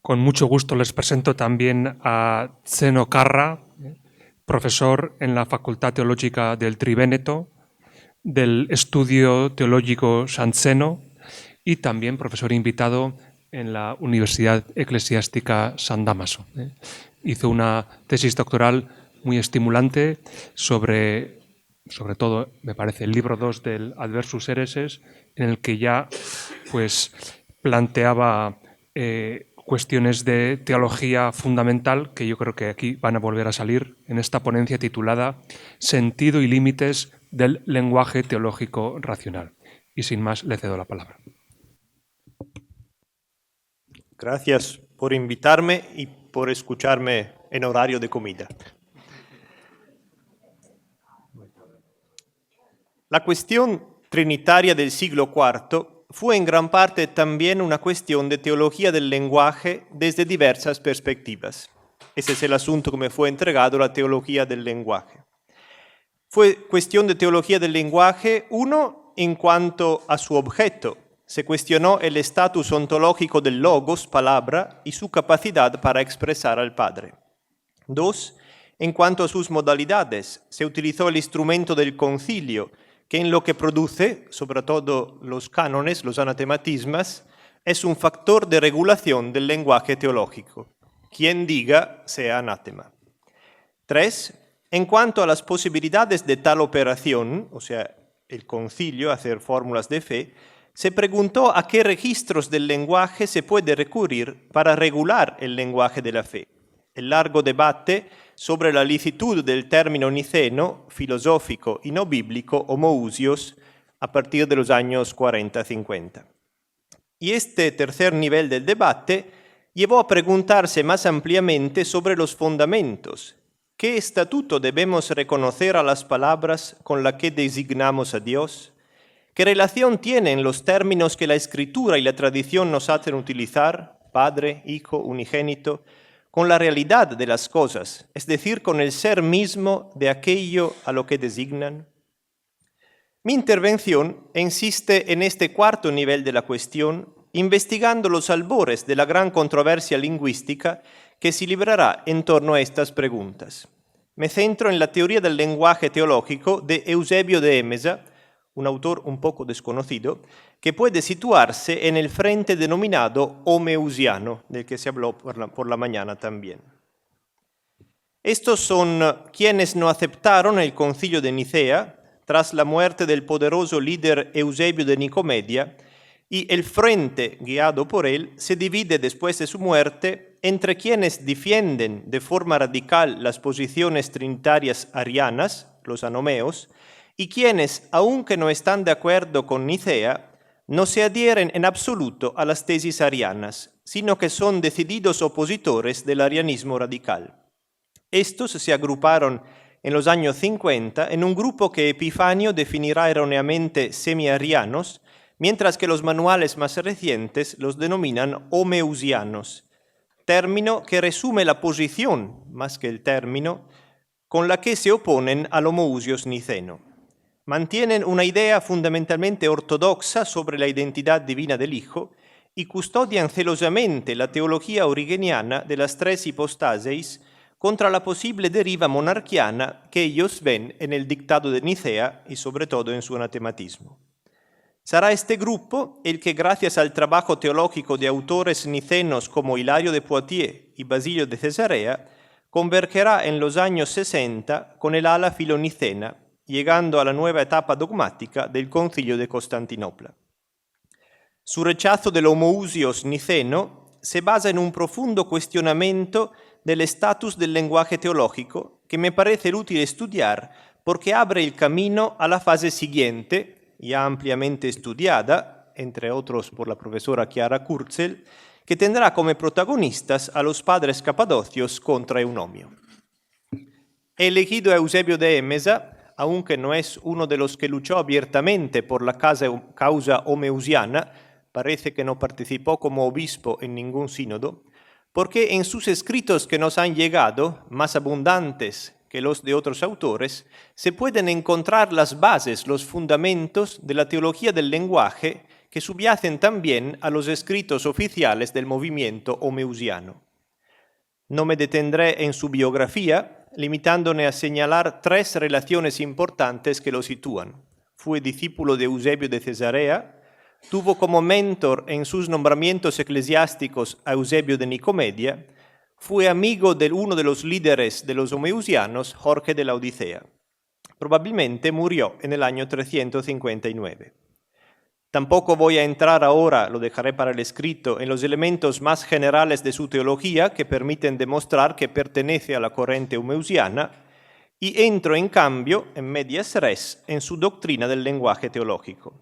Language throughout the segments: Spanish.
Con mucho gusto les presento también a Zeno Carra, profesor en la Facultad Teológica del Trivéneto, del Estudio Teológico San Zeno y también profesor invitado en la Universidad Eclesiástica San Dámaso. Hizo una tesis doctoral muy estimulante sobre todo, me parece, el libro 2 del Adversus Hereses, en el que ya pues, planteaba cuestiones de teología fundamental que yo creo que aquí van a volver a salir en esta ponencia titulada Sentido y límites del lenguaje teológico racional. Y sin más, le cedo la palabra. Gracias por invitarme y por escucharme en horario de comida. La cuestión trinitaria del siglo IV fue en gran parte también una cuestión de teología del lenguaje desde diversas perspectivas. Ese es el asunto que me fue entregado, la teología del lenguaje. Fue cuestión de teología del lenguaje, uno, en cuanto a su objeto. Se cuestionó el estatus ontológico del logos, palabra, y su capacidad para expresar al Padre. Dos, en cuanto a sus modalidades, se utilizó el instrumento del concilio, que en lo que produce, sobre todo los cánones, los anatematismas, es un factor de regulación del lenguaje teológico. Quien diga sea anátema. 3. En cuanto a las posibilidades de tal operación, o sea, el concilio, hacer fórmulas de fe, se preguntó a qué registros del lenguaje se puede recurrir para regular el lenguaje de la fe. El largo debate sobre la licitud del término niceno, filosófico y no bíblico, homoousios, a partir de los años 40-50. Y este tercer nivel del debate llevó a preguntarse más ampliamente sobre los fundamentos. ¿Qué estatuto debemos reconocer a las palabras con las que designamos a Dios? ¿Qué relación tienen los términos que la Escritura y la tradición nos hacen utilizar, Padre, Hijo, Unigénito, con la realidad de las cosas, es decir, con el ser mismo de aquello a lo que designan? Mi intervención insiste en este cuarto nivel de la cuestión, investigando los albores de la gran controversia lingüística que se librará en torno a estas preguntas. Me centro en la teoría del lenguaje teológico de Eusebio de Emesa, un autor un poco desconocido, que puede situarse en el frente denominado homeusiano, del que se habló por la mañana también. Estos son quienes no aceptaron el concilio de Nicea tras la muerte del poderoso líder Eusebio de Nicomedia, y el frente guiado por él se divide después de su muerte entre quienes defienden de forma radical las posiciones trinitarias arianas, los anomeos, y quienes, aunque no están de acuerdo con Nicea, no se adhieren en absoluto a las tesis arianas, sino que son decididos opositores del arianismo radical. Estos se agruparon en los años 50 en un grupo que Epifanio definirá erróneamente semi-arianos, mientras que los manuales más recientes los denominan homeusianos, término que resume la posición, más que el término, con la que se oponen al homoousios niceno. Mantienen una idea fundamentalmente ortodoxa sobre la identidad divina del Hijo y custodian celosamente la teología origeniana de las tres hipostaseis contra la posible deriva monarquiana que ellos ven en el dictado de Nicea y sobre todo en su anatematismo. Será este grupo el que, gracias al trabajo teológico de autores nicenos como Hilario de Poitiers y Basilio de Cesarea, convergerá en los años 60 con el ala filonicena, llegando a la nueva etapa dogmática del Concilio de Constantinopla. Su rechazo del homoousios niceno se basa en un profundo cuestionamiento del estatus del lenguaje teológico que me parece útil estudiar porque abre el camino a la fase siguiente, ya ampliamente estudiada, entre otros por la profesora Chiara Kurzel, que tendrá como protagonistas a los padres capadocios contra Eunomio. He elegido a Eusebio de Emesa, aunque no es uno de los que luchó abiertamente por la causa homeusiana, parece que no participó como obispo en ningún sínodo, porque en sus escritos que nos han llegado, más abundantes que los de otros autores, se pueden encontrar las bases, los fundamentos de la teología del lenguaje que subyacen también a los escritos oficiales del movimiento homeusiano. No me detendré en su biografía, limitándome a señalar 3 relaciones importantes que lo sitúan. Fue discípulo de Eusebio de Cesarea, tuvo como mentor en sus nombramientos eclesiásticos a Eusebio de Nicomedia, fue amigo de uno de los líderes de los homeusianos, Jorge de la Odisea. Probablemente murió en el año 359. Tampoco voy a entrar ahora, lo dejaré para el escrito, en los elementos más generales de su teología que permiten demostrar que pertenece a la corriente homeusiana, y entro en cambio, en medias res, en su doctrina del lenguaje teológico.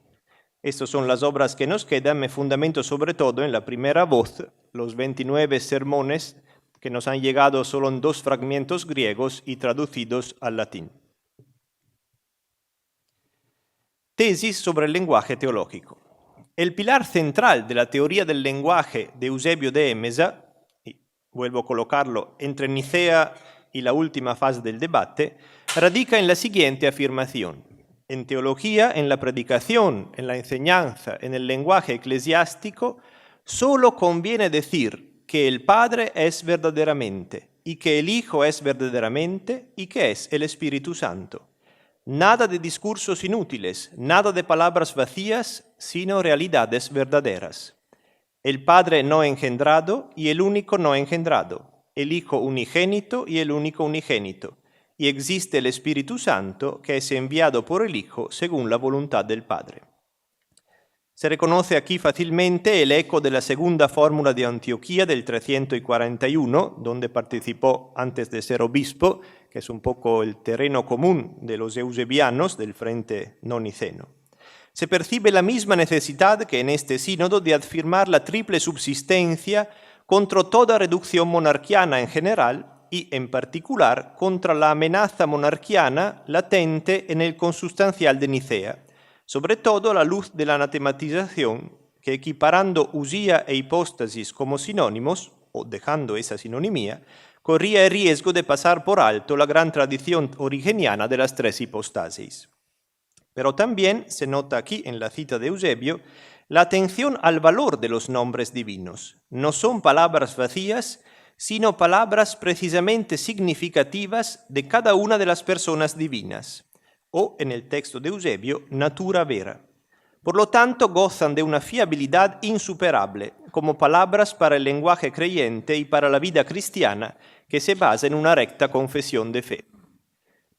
Estas son las obras que nos quedan, me fundamento sobre todo en la primera voz, los 29 sermones que nos han llegado solo en 2 fragmentos griegos y traducidos al latín. Tesis sobre el lenguaje teológico. El pilar central de la teoría del lenguaje de Eusebio de Émesa, y vuelvo a colocarlo entre Nicea y la última fase del debate, radica en la siguiente afirmación. En teología, en la predicación, en la enseñanza, en el lenguaje eclesiástico, solo conviene decir que el Padre es verdaderamente, y que el Hijo es verdaderamente, y que es el Espíritu Santo. Nada de discursos inútiles, nada de palabras vacías, sino realidades verdaderas. El Padre no engendrado y el único no engendrado, el Hijo unigénito y el único unigénito, y existe el Espíritu Santo que es enviado por el Hijo según la voluntad del Padre. Se reconoce aquí fácilmente el eco de la segunda fórmula de Antioquía del 341, donde participó antes de ser obispo, que es un poco el terreno común de los eusebianos del frente no niceno. Se percibe la misma necesidad que en este sínodo de afirmar la triple subsistencia contra toda reducción monarquiana en general y, en particular, contra la amenaza monarquiana latente en el consustancial de Nicea, sobre todo a la luz de la anatematización que, equiparando usía e hipóstasis como sinónimos, o dejando esa sinonimía, corría el riesgo de pasar por alto la gran tradición origeniana de las 3 hipostasis. Pero también se nota aquí, en la cita de Eusebio, la atención al valor de los nombres divinos. No son palabras vacías, sino palabras precisamente significativas de cada una de las personas divinas, o, en el texto de Eusebio, natura vera. Por lo tanto, gozan de una fiabilidad insuperable como palabras para el lenguaje creyente y para la vida cristiana que se basa en una recta confesión de fe.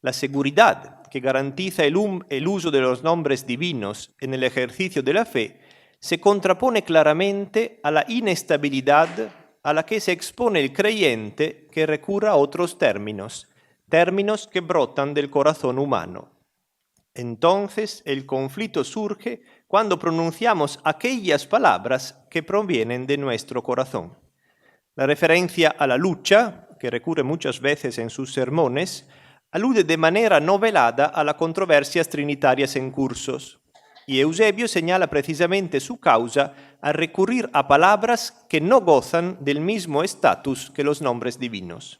La seguridad que garantiza el uso de los nombres divinos en el ejercicio de la fe se contrapone claramente a la inestabilidad a la que se expone el creyente que recurra a otros términos que brotan del corazón humano. Entonces el conflicto surge cuando pronunciamos aquellas palabras que provienen de nuestro corazón. La referencia a la lucha, que recurre muchas veces en sus sermones, alude de manera no velada a las controversias trinitarias en cursos, y Eusebio señala precisamente su causa al recurrir a palabras que no gozan del mismo estatus que los nombres divinos.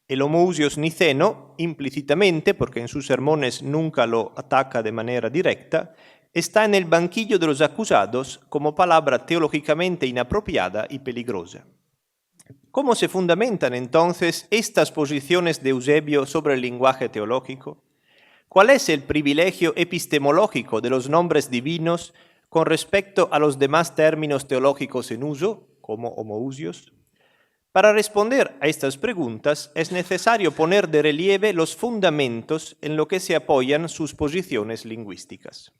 El homoousios niceno, implícitamente, porque en sus sermones nunca lo ataca de manera directa, está en el banquillo de los acusados como palabra teológicamente inapropiada y peligrosa. ¿Cómo se fundamentan entonces estas posiciones de Eusebio sobre el lenguaje teológico? ¿Cuál es el privilegio epistemológico de los nombres divinos con respecto a los demás términos teológicos en uso, como homoousios? Para responder a estas preguntas es necesario poner de relieve los fundamentos en lo que se apoyan sus posiciones lingüísticas.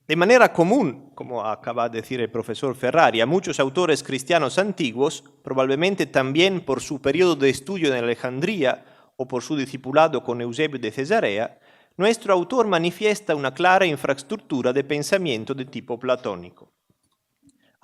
De manera común, como acaba de decir el profesor Ferrari, a muchos autores cristianos antiguos, probablemente también por su periodo de estudio en Alejandría o por su discipulado con Eusebio de Cesarea, nuestro autor manifiesta una clara infraestructura de pensamiento de tipo platónico.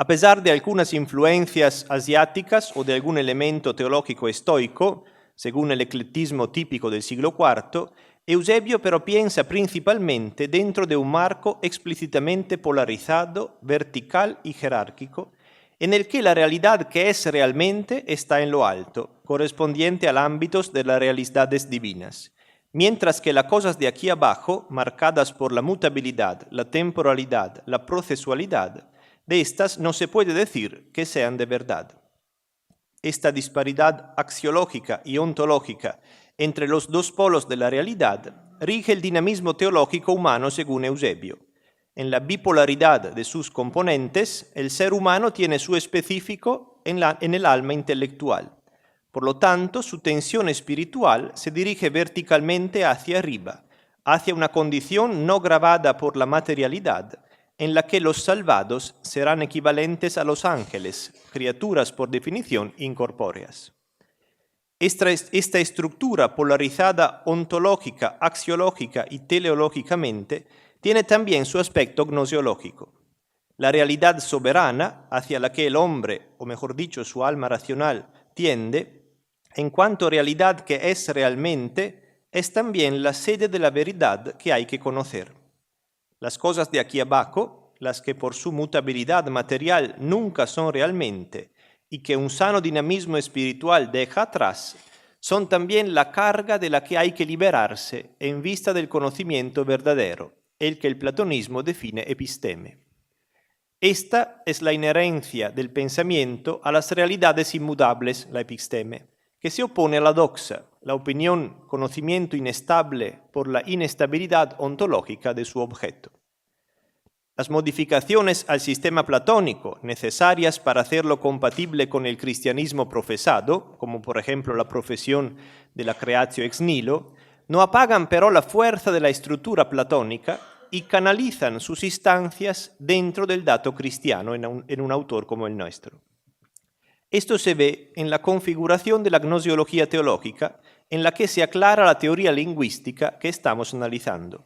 A pesar de algunas influencias asiáticas o de algún elemento teológico estoico, según el eclectismo típico del siglo IV, Eusebio pero piensa principalmente dentro de un marco explícitamente polarizado, vertical y jerárquico, en el que la realidad que es realmente está en lo alto, correspondiente al ámbito de las realidades divinas, mientras que las cosas de aquí abajo, marcadas por la mutabilidad, la temporalidad, la procesualidad, de estas no se puede decir que sean de verdad. Esta disparidad axiológica y ontológica entre los dos polos de la realidad rige el dinamismo teológico humano según Eusebio. En la bipolaridad de sus componentes, el ser humano tiene su específico en el alma intelectual. Por lo tanto, su tensión espiritual se dirige verticalmente hacia arriba, hacia una condición no gravada por la materialidad, en la que los salvados serán equivalentes a los ángeles, criaturas por definición incorpóreas. Esta estructura polarizada ontológica, axiológica y teleológicamente tiene también su aspecto gnosiológico. La realidad soberana hacia la que el hombre, o mejor dicho su alma racional, tiende, en cuanto realidad que es realmente, es también la sede de la verdad que hay que conocer. Las cosas de aquí abajo, las que por su mutabilidad material nunca son realmente y que un sano dinamismo espiritual deja atrás, son también la carga de la que hay que liberarse en vista del conocimiento verdadero, el que el platonismo define episteme. Esta es la inherencia del pensamiento a las realidades inmutables, la episteme, que se opone a la doxa, la opinión, conocimiento inestable por la inestabilidad ontológica de su objeto. Las modificaciones al sistema platónico necesarias para hacerlo compatible con el cristianismo profesado, como por ejemplo la profesión de la creatio ex nihilo, no apagan pero la fuerza de la estructura platónica y canalizan sus instancias dentro del dato cristiano en un autor como el nuestro. Esto se ve en la configuración de la gnosiología teológica, en la que se aclara la teoría lingüística que estamos analizando.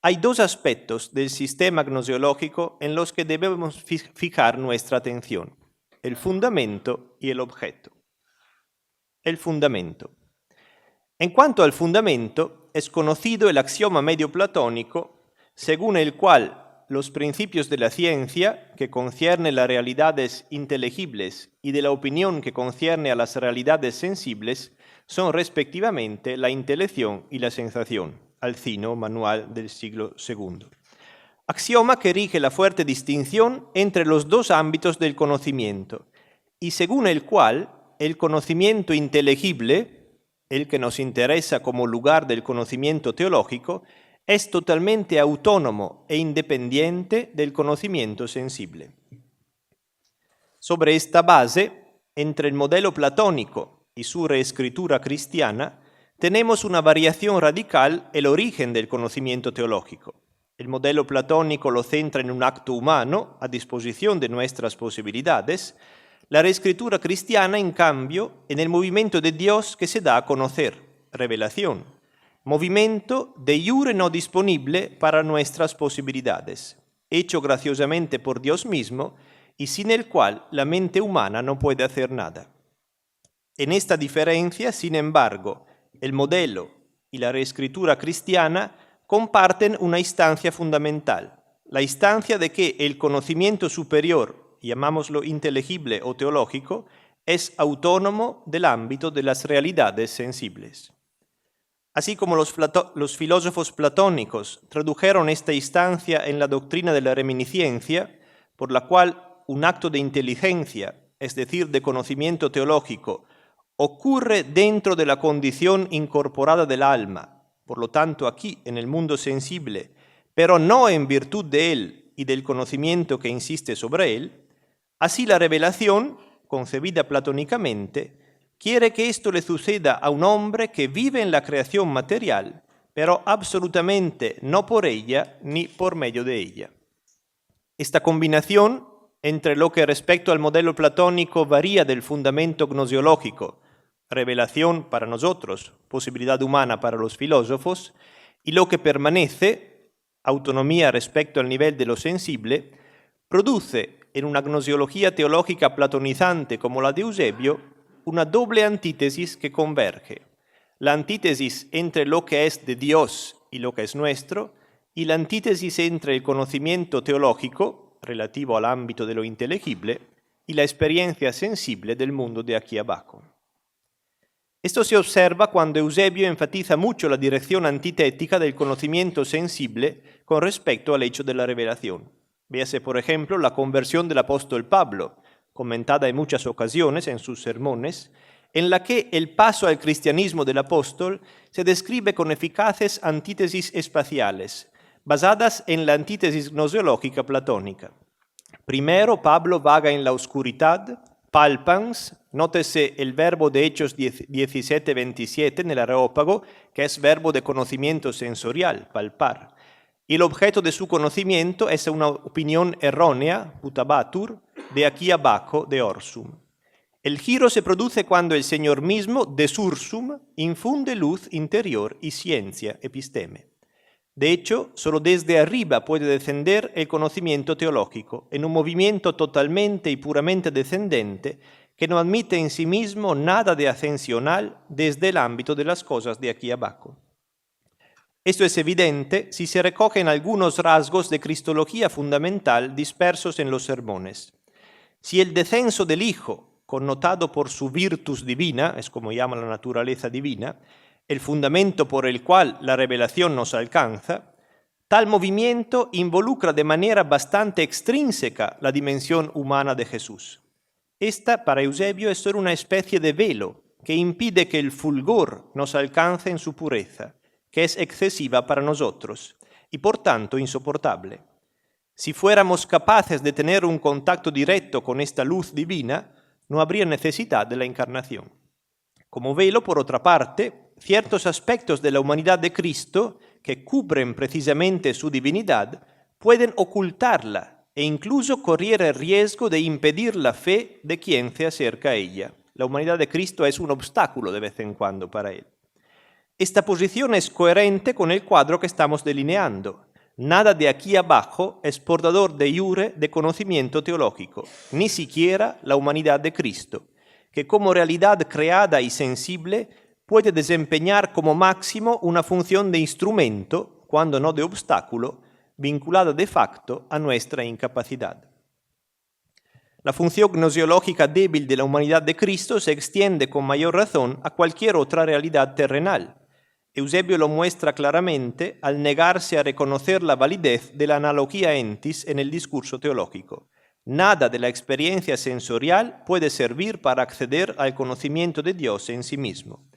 Hay dos aspectos del sistema gnosiológico en los que debemos fijar nuestra atención: el fundamento y el objeto. El fundamento. En cuanto al fundamento, es conocido el axioma medio platónico, según el cual los principios de la ciencia, que concierne las realidades inteligibles, y de la opinión, que concierne a las realidades sensibles, son respectivamente la intelección y la sensación. Alcino, manual del siglo II. Axioma que rige la fuerte distinción entre los dos ámbitos del conocimiento, y según el cual el conocimiento inteligible, el que nos interesa como lugar del conocimiento teológico, es totalmente autónomo e independiente del conocimiento sensible. Sobre esta base, entre el modelo platónico y su reescritura cristiana, tenemos una variación radical, el origen del conocimiento teológico. El modelo platónico lo centra en un acto humano a disposición de nuestras posibilidades. La reescritura cristiana, en cambio, en el movimiento de Dios que se da a conocer, revelación. Movimiento de iure no disponible para nuestras posibilidades, hecho graciosamente por Dios mismo y sin el cual la mente humana no puede hacer nada. En esta diferencia, sin embargo, el modelo y la reescritura cristiana comparten una instancia fundamental, la instancia de que el conocimiento superior, llamámoslo inteligible o teológico, es autónomo del ámbito de las realidades sensibles. Así como los filósofos platónicos tradujeron esta instancia en la doctrina de la reminiscencia, por la cual un acto de inteligencia, es decir, de conocimiento teológico, ocurre dentro de la condición incorporada del alma, por lo tanto aquí en el mundo sensible, pero no en virtud de él y del conocimiento que insiste sobre él, así la revelación, concebida platónicamente, quiere que esto le suceda a un hombre que vive en la creación material, pero absolutamente no por ella ni por medio de ella. Esta combinación entre lo que respecto al modelo platónico varía del fundamento gnosiológico, revelación para nosotros, posibilidad humana para los filósofos, y lo que permanece, autonomía respecto al nivel de lo sensible, produce en una gnosiología teológica platonizante como la de Eusebio una doble antítesis que converge. La antítesis entre lo que es de Dios y lo que es nuestro, y la antítesis entre el conocimiento teológico, relativo al ámbito de lo inteligible, y la experiencia sensible del mundo de aquí abajo. Esto se observa cuando Eusebio enfatiza mucho la dirección antitética del conocimiento sensible con respecto al hecho de la revelación. Véase, por ejemplo, la conversión del apóstol Pablo, comentada en muchas ocasiones en sus sermones, en la que el paso al cristianismo del apóstol se describe con eficaces antítesis espaciales, basadas en la antítesis gnoseológica platónica. Primero, Pablo vaga en la oscuridad, palpans, nótese el verbo de Hechos 17:27 en el Areópago, que es verbo de conocimiento sensorial, palpar. Y el objeto de su conocimiento es una opinión errónea, putabatur, de aquí abajo, de orsum. El giro se produce cuando el Señor mismo, de sursum, infunde luz interior y ciencia, episteme. De hecho, solo desde arriba puede descender el conocimiento teológico, en un movimiento totalmente y puramente descendente que no admite en sí mismo nada de ascensional desde el ámbito de las cosas de aquí abajo. Esto es evidente si se recogen algunos rasgos de cristología fundamental dispersos en los sermones. Si el descenso del Hijo, connotado por su virtus divina, es como llama la naturaleza divina, el fundamento por el cual la revelación nos alcanza, tal movimiento involucra de manera bastante extrínseca la dimensión humana de Jesús. Esta, para Eusebio, es solo una especie de velo que impide que el fulgor nos alcance en su pureza, que es excesiva para nosotros y por tanto insoportable. Si fuéramos capaces de tener un contacto directo con esta luz divina, no habría necesidad de la encarnación. Como velo, por otra parte, ciertos aspectos de la humanidad de Cristo, que cubren precisamente su divinidad, pueden ocultarla e incluso correr el riesgo de impedir la fe de quien se acerca a ella. La humanidad de Cristo es un obstáculo de vez en cuando para él. Esta posición es coherente con el cuadro que estamos delineando. Nada de aquí abajo es portador de iure de conocimiento teológico, ni siquiera la humanidad de Cristo, que como realidad creada y sensible puede desempeñar como máximo una función de instrumento, cuando no de obstáculo, vinculada de facto a nuestra incapacidad. La función gnoseológica débil de la humanidad de Cristo se extiende con mayor razón a cualquier otra realidad terrenal. Eusebio lo muestra claramente al negarse a reconocer la validez de la analogía entis en el discurso teológico. Nada de la experiencia sensorial puede servir para acceder al conocimiento de Dios en sí mismo.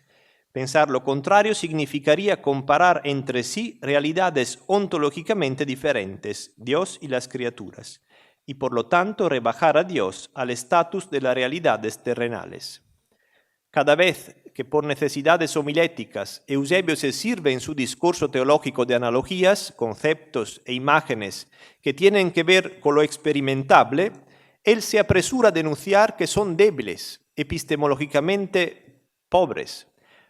Pensar lo contrario significaría comparar entre sí realidades ontológicamente diferentes, Dios y las criaturas, y por lo tanto rebajar a Dios al estatus de las realidades terrenales. Cada vez que por necesidades homiléticas Eusebio se sirve en su discurso teológico de analogías, conceptos e imágenes que tienen que ver con lo experimentable, él se apresura a denunciar que son débiles, epistemológicamente pobres.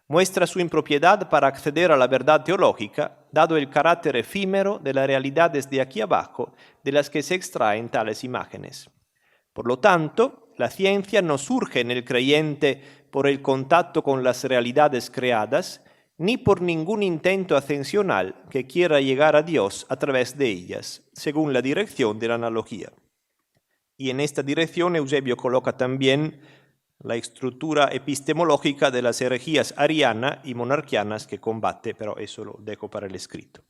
Muestra su impropiedad para acceder a la verdad teológica, dado el carácter efímero de las realidades de aquí abajo de las que se extraen tales imágenes. Por lo tanto, la ciencia no surge en el creyente por el contacto con las realidades creadas, ni por ningún intento ascensional que quiera llegar a Dios a través de ellas, según la dirección de la analogía. Y en esta dirección Eusebio coloca también la estructura epistemológica de las herejías ariana y monarquianas que combate, pero eso lo dejo para el escrito.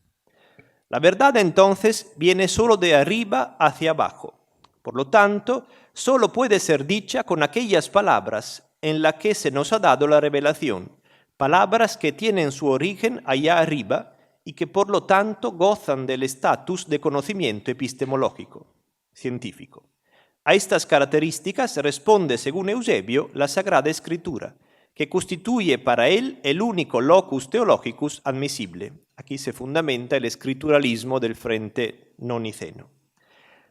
La verdad entonces viene solo de arriba hacia abajo. Por lo tanto, solo puede ser dicha con aquellas palabras en las que se nos ha dado la revelación, palabras que tienen su origen allá arriba y que por lo tanto gozan del estatus de conocimiento epistemológico, científico. A estas características responde, según Eusebio, la Sagrada Escritura, que constituye para él el único locus theologicus admisible. Aquí se fundamenta el escrituralismo del frente no niceno.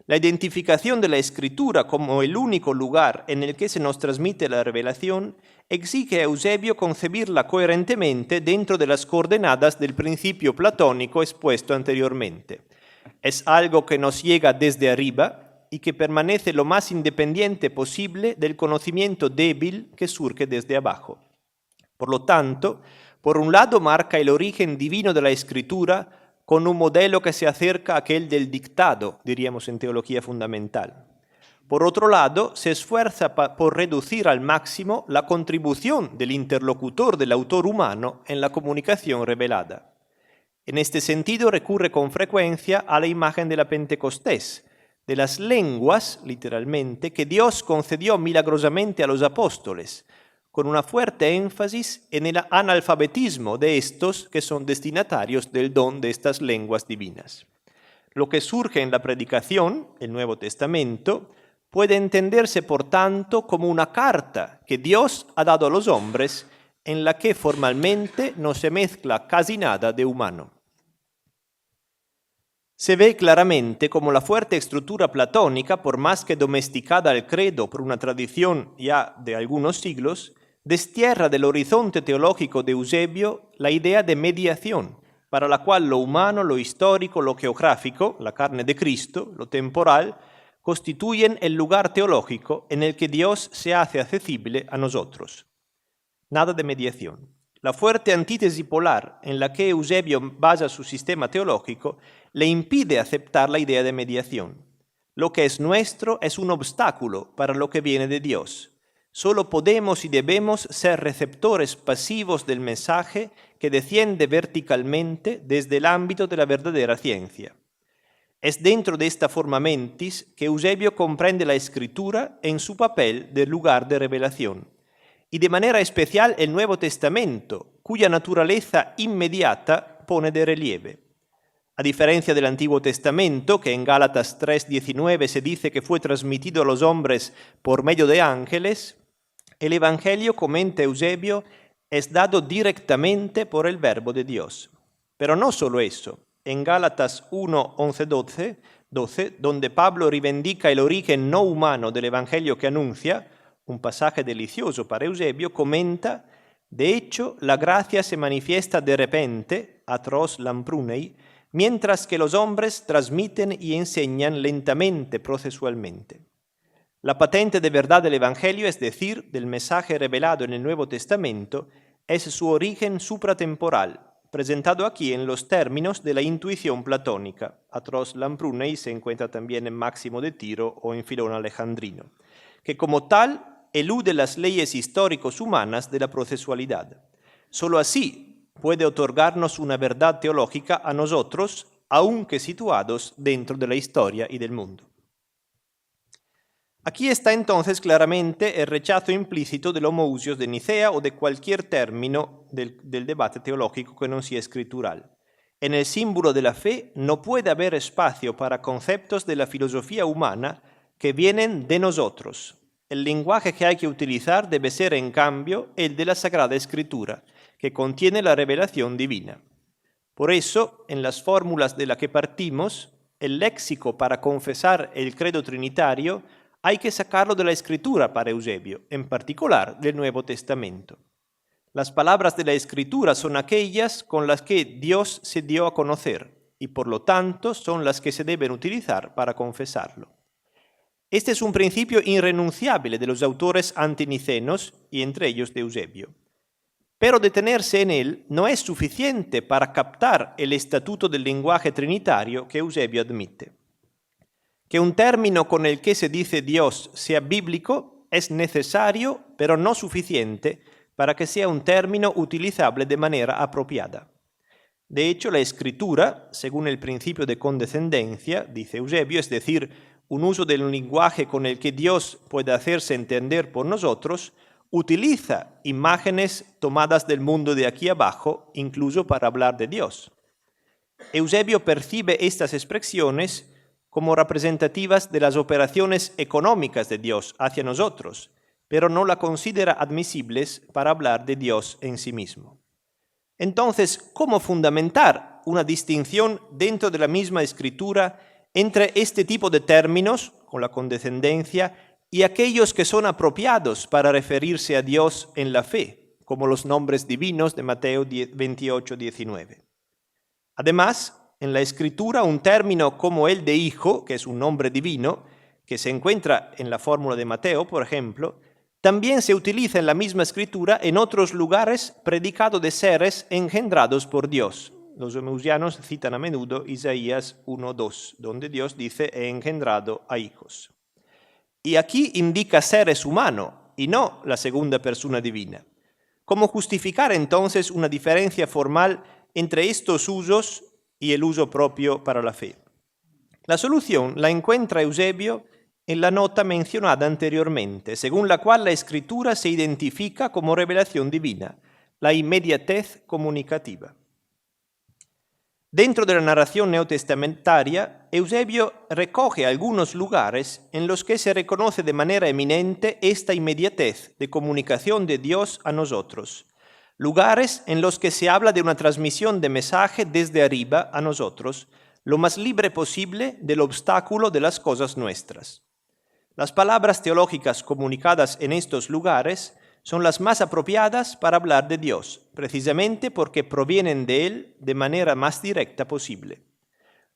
La identificación de la Escritura como el único lugar en el que se nos transmite la revelación exige a Eusebio concebirla coherentemente dentro de las coordenadas del principio platónico expuesto anteriormente. Es algo que nos llega desde arriba y que permanece lo más independiente posible del conocimiento débil que surge desde abajo. Por lo tanto, por un lado marca el origen divino de la Escritura con un modelo que se acerca a aquel del dictado, diríamos en teología fundamental. Por otro lado, se esfuerza por reducir al máximo la contribución del interlocutor del autor humano en la comunicación revelada. En este sentido, recurre con frecuencia a la imagen de la Pentecostés, de las lenguas, literalmente, que Dios concedió milagrosamente a los apóstoles, con una fuerte énfasis en el analfabetismo de estos que son destinatarios del don de estas lenguas divinas. Lo que surge en la predicación, el Nuevo Testamento, puede entenderse, por tanto, como una carta que Dios ha dado a los hombres en la que formalmente no se mezcla casi nada de humano. Se ve claramente como la fuerte estructura platónica, por más que domesticada al credo por una tradición ya de algunos siglos, destierra del horizonte teológico de Eusebio la idea de mediación, para la cual lo humano, lo histórico, lo geográfico, la carne de Cristo, lo temporal, constituyen el lugar teológico en el que Dios se hace accesible a nosotros. Nada de mediación. La fuerte antítesis polar en la que Eusebio basa su sistema teológico le impide aceptar la idea de mediación. Lo que es nuestro es un obstáculo para lo que viene de Dios. Solo podemos y debemos ser receptores pasivos del mensaje que desciende verticalmente desde el ámbito de la verdadera ciencia. Es dentro de esta forma mentis que Eusebio comprende la Escritura en su papel de lugar de revelación, y de manera especial el Nuevo Testamento, cuya naturaleza inmediata pone de relieve. A diferencia del Antiguo Testamento, que en Gálatas 3:19 se dice que fue transmitido a los hombres por medio de ángeles, el Evangelio, comenta Eusebio, es dado directamente por el Verbo de Dios. Pero no solo eso. En Gálatas 1:11-12, donde Pablo reivindica el origen no humano del Evangelio que anuncia, un pasaje delicioso para Eusebio, comenta: de hecho, la gracia se manifiesta de repente, atros lamprunei, mientras que los hombres transmiten y enseñan lentamente, procesualmente. La patente de verdad del Evangelio, es decir, del mensaje revelado en el Nuevo Testamento, es su origen supratemporal, presentado aquí en los términos de la intuición platónica. Atros lamprunei se encuentra también en Máximo de Tiro o en Filón Alejandrino, que como tal elude las leyes históricos humanas de la procesualidad. Solo así puede otorgarnos una verdad teológica a nosotros, aunque situados dentro de la historia y del mundo. Aquí está entonces claramente el rechazo implícito del homoousios de Nicea o de cualquier término del debate teológico que no sea escritural. En el símbolo de la fe no puede haber espacio para conceptos de la filosofía humana que vienen de nosotros. El lenguaje que hay que utilizar debe ser, en cambio, el de la Sagrada Escritura, que contiene la revelación divina. Por eso, en las fórmulas de las que partimos, el léxico para confesar el credo trinitario hay que sacarlo de la Escritura para Eusebio, en particular del Nuevo Testamento. Las palabras de la Escritura son aquellas con las que Dios se dio a conocer y por lo tanto son las que se deben utilizar para confesarlo. Este es un principio irrenunciable de los autores antinicenos y entre ellos de Eusebio. Pero detenerse en él no es suficiente para captar el estatuto del lenguaje trinitario que Eusebio admite. Que un término con el que se dice Dios sea bíblico es necesario, pero no suficiente, para que sea un término utilizable de manera apropiada. De hecho, la Escritura, según el principio de condescendencia, dice Eusebio, es decir, un uso del lenguaje con el que Dios puede hacerse entender por nosotros, utiliza imágenes tomadas del mundo de aquí abajo, incluso para hablar de Dios. Eusebio percibe estas expresiones como representativas de las operaciones económicas de Dios hacia nosotros, pero no la considera admisibles para hablar de Dios en sí mismo. Entonces, ¿cómo fundamentar una distinción dentro de la misma Escritura entre este tipo de términos, con la condescendencia, y aquellos que son apropiados para referirse a Dios en la fe, como los nombres divinos de Mateo 28:19? Además, en la Escritura, un término como el de hijo, que es un nombre divino, que se encuentra en la fórmula de Mateo, por ejemplo, también se utiliza en la misma Escritura en otros lugares predicado de seres engendrados por Dios. Los homoousianos citan a menudo Isaías 1:2, donde Dios dice: he engendrado a hijos. y aquí indica seres humano y no la segunda persona divina. ¿Cómo justificar entonces una diferencia formal entre estos usos y el uso propio para la fe? La solución la encuentra Eusebio en la nota mencionada anteriormente, según la cual la Escritura se identifica como revelación divina, la inmediatez comunicativa. Dentro de la narración neotestamentaria, Eusebio recoge algunos lugares en los que se reconoce de manera eminente esta inmediatez de comunicación de Dios a nosotros, lugares en los que se habla de una transmisión de mensaje desde arriba a nosotros, lo más libre posible del obstáculo de las cosas nuestras. Las palabras teológicas comunicadas en estos lugares son las más apropiadas para hablar de Dios, precisamente porque provienen de Él de manera más directa posible.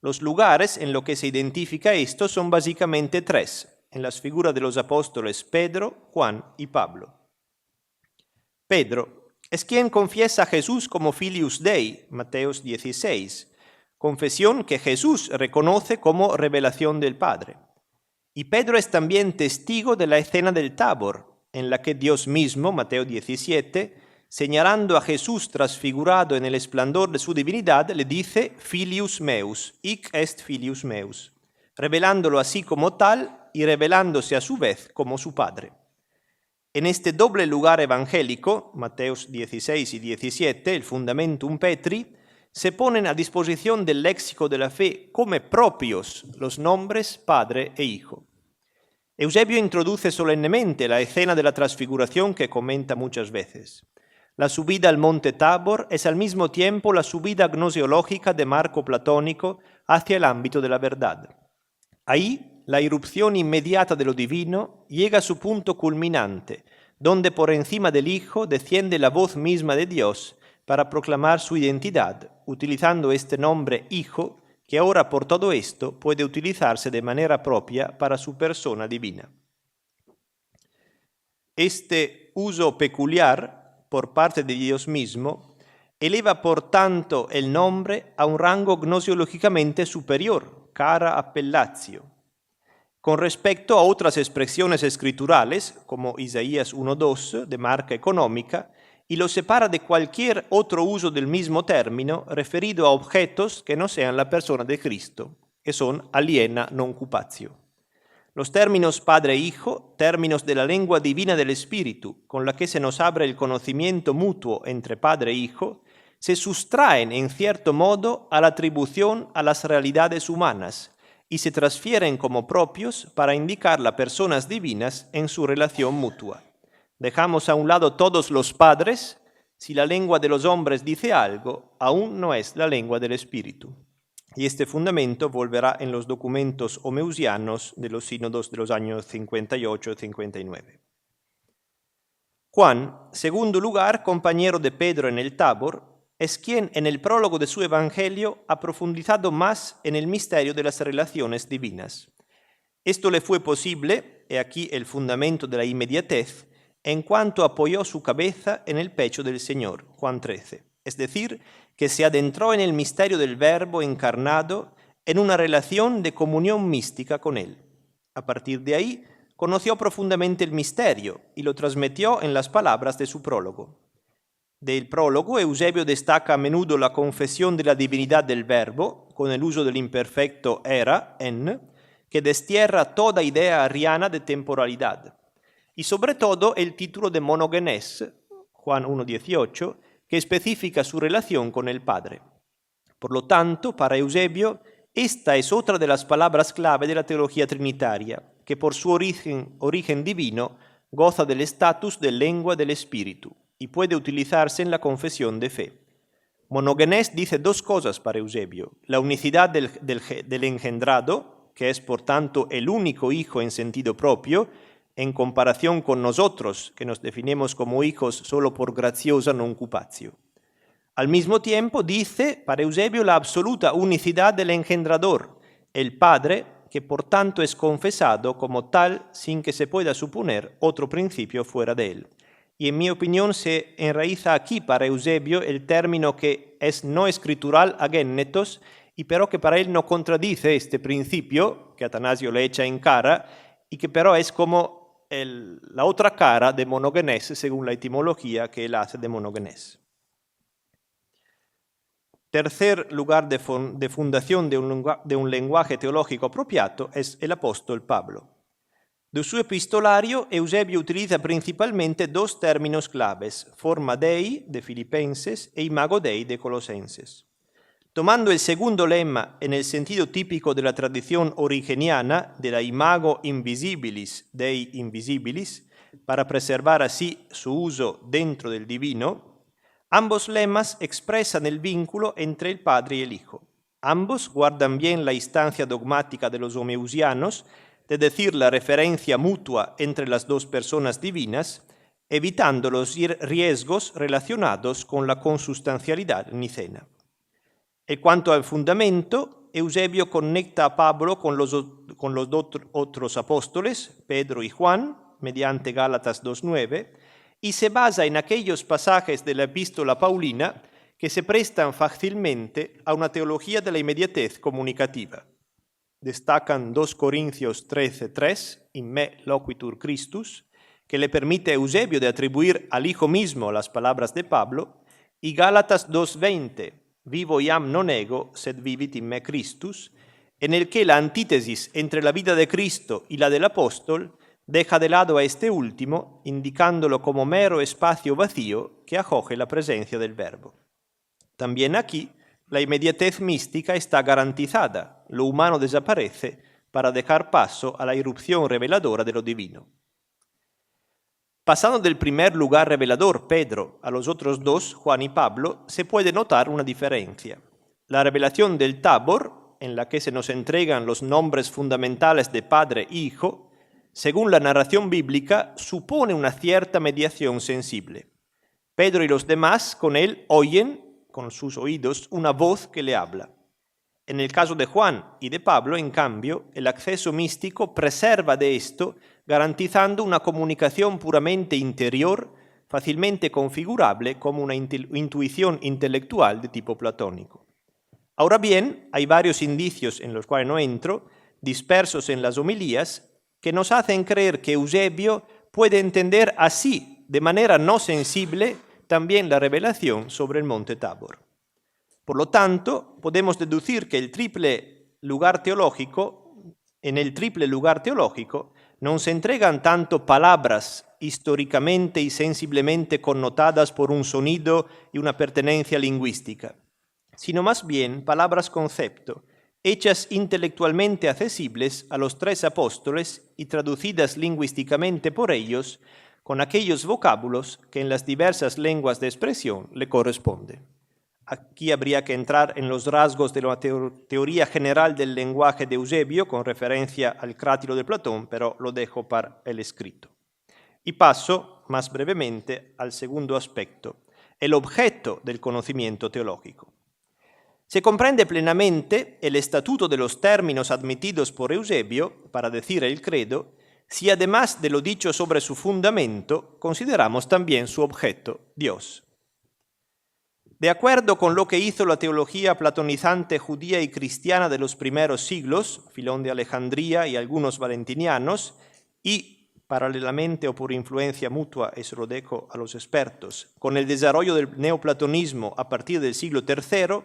Los lugares en los que se identifica esto son básicamente tres, en las figuras de los apóstoles Pedro, Juan y Pablo. Pedro es quien confiesa a Jesús como Filius Dei, Mateos 16, confesión que Jesús reconoce como revelación del Padre. Y Pedro es también testigo de la escena del Tabor, en la que Dios mismo, Mateo 17, señalando a Jesús transfigurado en el esplendor de su divinidad, le dice Filius meus, hic est Filius meus, revelándolo así como tal y revelándose a su vez como su Padre. En este doble lugar evangélico, Mateos 16 y 17, el Fundamentum Petri, se ponen a disposición del léxico de la fe come propios los nombres Padre e Hijo. Eusebio introduce solemnemente la escena de la transfiguración que comenta muchas veces. La subida al monte Tabor es al mismo tiempo la subida gnoseológica de marco platónico hacia el ámbito de la verdad. Ahí, la irrupción inmediata de lo divino llega a su punto culminante, donde por encima del Hijo desciende la voz misma de Dios para proclamar su identidad, utilizando este nombre Hijo, que ahora por todo esto puede utilizarse de manera propia para su persona divina. Este uso peculiar por parte de Dios mismo eleva por tanto el nombre a un rango gnosiológicamente superior, cara appellatio, con respecto a otras expresiones escriturales, como Isaías 1.2, de marca económica, y lo separa de cualquier otro uso del mismo término referido a objetos que no sean la persona de Cristo, que son aliena non cupatio. Los términos Padre e Hijo, términos de la lengua divina del Espíritu, con la que se nos abre el conocimiento mutuo entre Padre e Hijo, se sustraen en cierto modo a la atribución a las realidades humanas y se transfieren como propios para indicar las personas divinas en su relación mutua. Dejamos a un lado todos los padres, si la lengua de los hombres dice algo, aún no es la lengua del Espíritu. Y este fundamento volverá en los documentos homeusianos de los sínodos de los años 58 y 59. Juan, segundo lugar, compañero de Pedro en el Tabor, es quien en el prólogo de su Evangelio ha profundizado más en el misterio de las relaciones divinas. Esto le fue posible, he aquí el fundamento de la inmediatez, en cuanto apoyó su cabeza en el pecho del Señor, Juan 13, es decir, que se adentró en el misterio del Verbo encarnado en una relación de comunión mística con Él. A partir de ahí, conoció profundamente el misterio y lo transmitió en las palabras de su prólogo. Del prólogo, Eusebio destaca a menudo la confesión de la divinidad del Verbo, con el uso del imperfecto era, en, que destierra toda idea arriana de temporalidad. Y sobre todo el título de monogenes, Juan 1.18, que especifica su relación con el Padre. Por lo tanto, para Eusebio, esta es otra de las palabras clave de la teología trinitaria, que por su origen divino goza del estatus de lengua del Espíritu y puede utilizarse en la confesión de fe. Monogenes dice dos cosas para Eusebio: la unicidad del engendrado, que es por tanto el único hijo en sentido propio, en comparación con nosotros, que nos definimos como hijos solo por graziosa non cupatio. Al mismo tiempo dice para Eusebio la absoluta unicidad del engendrador, el Padre, que por tanto es confesado como tal sin que se pueda suponer otro principio fuera de él. Y en mi opinión se enraiza aquí para Eusebio el término que es no escritural agénetos, y pero que para él no contradice este principio, que Atanasio le echa en cara, y que pero es como la otra cara de monogenes según la etimología que él hace de monogenes. Tercer lugar de fundación de un lenguaje teológico apropiado es el apóstol Pablo. De su epistolario, Eusebio utiliza principalmente dos términos claves, forma Dei de Filipenses e imago Dei de Colosenses. Tomando el segundo lema en el sentido típico de la tradición origeniana de la imago invisibilis Dei invisibilis, para preservar así su uso dentro del divino, ambos lemas expresan el vínculo entre el Padre y el Hijo. Ambos guardan bien la instancia dogmática de los homeusianos, de decir la referencia mutua entre las dos personas divinas, evitando los riesgos relacionados con la consustancialidad nicena. En cuanto al fundamento, Eusebio conecta a Pablo con los otros apóstoles, Pedro y Juan, mediante Gálatas 2:9, y se basa en aquellos pasajes de la epístola paulina que se prestan fácilmente a una teología de la inmediatez comunicativa. Destacan 2 Corintios 13:3, in me loquitur Christus, que le permite a Eusebio de atribuir al Hijo mismo las palabras de Pablo, y Gálatas 2:20, vivo iam non ego, sed vivit in me Christus, en el que la antítesis entre la vida de Cristo y la del apóstol deja de lado a este último, indicándolo como mero espacio vacío que acoge la presencia del Verbo. También aquí, la inmediatez mística está garantizada, lo humano desaparece para dejar paso a la irrupción reveladora de lo divino. Pasando del primer lugar revelador, Pedro, a los otros dos, Juan y Pablo, se puede notar una diferencia. La revelación del Tabor, en la que se nos entregan los nombres fundamentales de Padre e Hijo, según la narración bíblica, supone una cierta mediación sensible. Pedro y los demás con él oyen, con sus oídos, una voz que le habla. En el caso de Juan y de Pablo, en cambio, el acceso místico preserva de esto, garantizando una comunicación puramente interior, fácilmente configurable como una intuición intelectual de tipo platónico. Ahora bien, hay varios indicios en los cuales no entro, dispersos en las homilías, que nos hacen creer que Eusebio puede entender así, de manera no sensible, también la revelación sobre el monte Tabor. Por lo tanto, podemos deducir que en el triple lugar teológico no se entregan tanto palabras históricamente y sensiblemente connotadas por un sonido y una pertenencia lingüística, sino más bien palabras concepto, hechas intelectualmente accesibles a los tres apóstoles y traducidas lingüísticamente por ellos con aquellos vocábulos que en las diversas lenguas de expresión le corresponden. Aquí habría que entrar en los rasgos de la teoría general del lenguaje de Eusebio con referencia al Crátilo de Platón, pero lo dejo para el escrito. Y paso, más brevemente, al segundo aspecto, el objeto del conocimiento teológico. Se comprende plenamente el estatuto de los términos admitidos por Eusebio para decir el credo, si además de lo dicho sobre su fundamento, consideramos también su objeto, Dios. De acuerdo con lo que hizo la teología platonizante judía y cristiana de los primeros siglos, Filón de Alejandría y algunos valentinianos, y paralelamente o por influencia mutua, eso lo dejo a los expertos, con el desarrollo del neoplatonismo a partir del siglo III,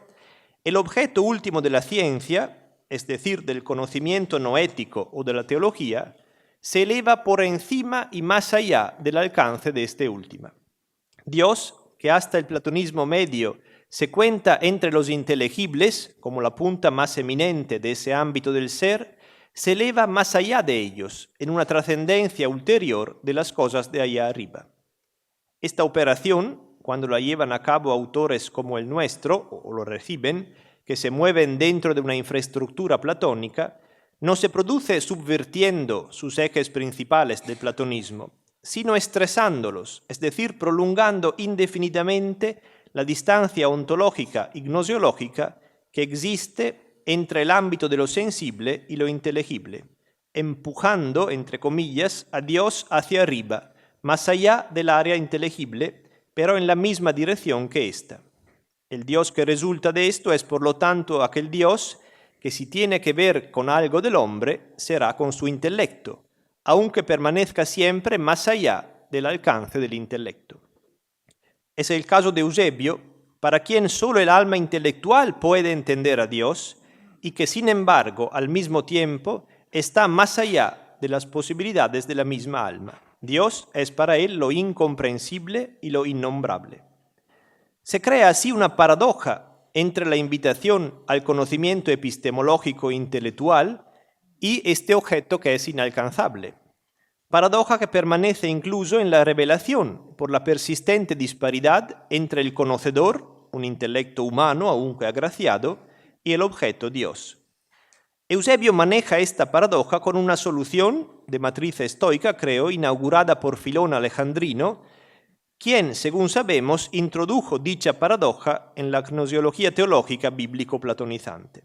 el objeto último de la ciencia, es decir, del conocimiento noético o de la teología, se eleva por encima y más allá del alcance de este última. Dios, que hasta el platonismo medio se cuenta entre los inteligibles, como la punta más eminente de ese ámbito del ser, se eleva más allá de ellos, en una trascendencia ulterior de las cosas de allá arriba. Esta operación, cuando la llevan a cabo autores como el nuestro, o lo reciben, que se mueven dentro de una infraestructura platónica, no se produce subvirtiendo sus ejes principales del platonismo, sino estresándolos, es decir, prolongando indefinidamente la distancia ontológica y gnosiológica que existe entre el ámbito de lo sensible y lo inteligible, empujando, entre comillas, a Dios hacia arriba, más allá del área inteligible, pero en la misma dirección que ésta. El Dios que resulta de esto es, por lo tanto, aquel Dios que si tiene que ver con algo del hombre, será con su intelecto, aunque permanezca siempre más allá del alcance del intelecto. Es el caso de Eusebio, para quien solo el alma intelectual puede entender a Dios y que sin embargo al mismo tiempo está más allá de las posibilidades de la misma alma. Dios es para él lo incomprensible y lo innombrable. Se crea así una paradoja entre la invitación al conocimiento epistemológico e intelectual y este objeto que es inalcanzable. Paradoja que permanece incluso en la revelación por la persistente disparidad entre el conocedor, un intelecto humano aunque agraciado, y el objeto Dios. Eusebio maneja esta paradoja con una solución de matriz estoica, creo, inaugurada por Filón Alejandrino, quien, según sabemos, introdujo dicha paradoja en la gnoseología teológica bíblico-platonizante.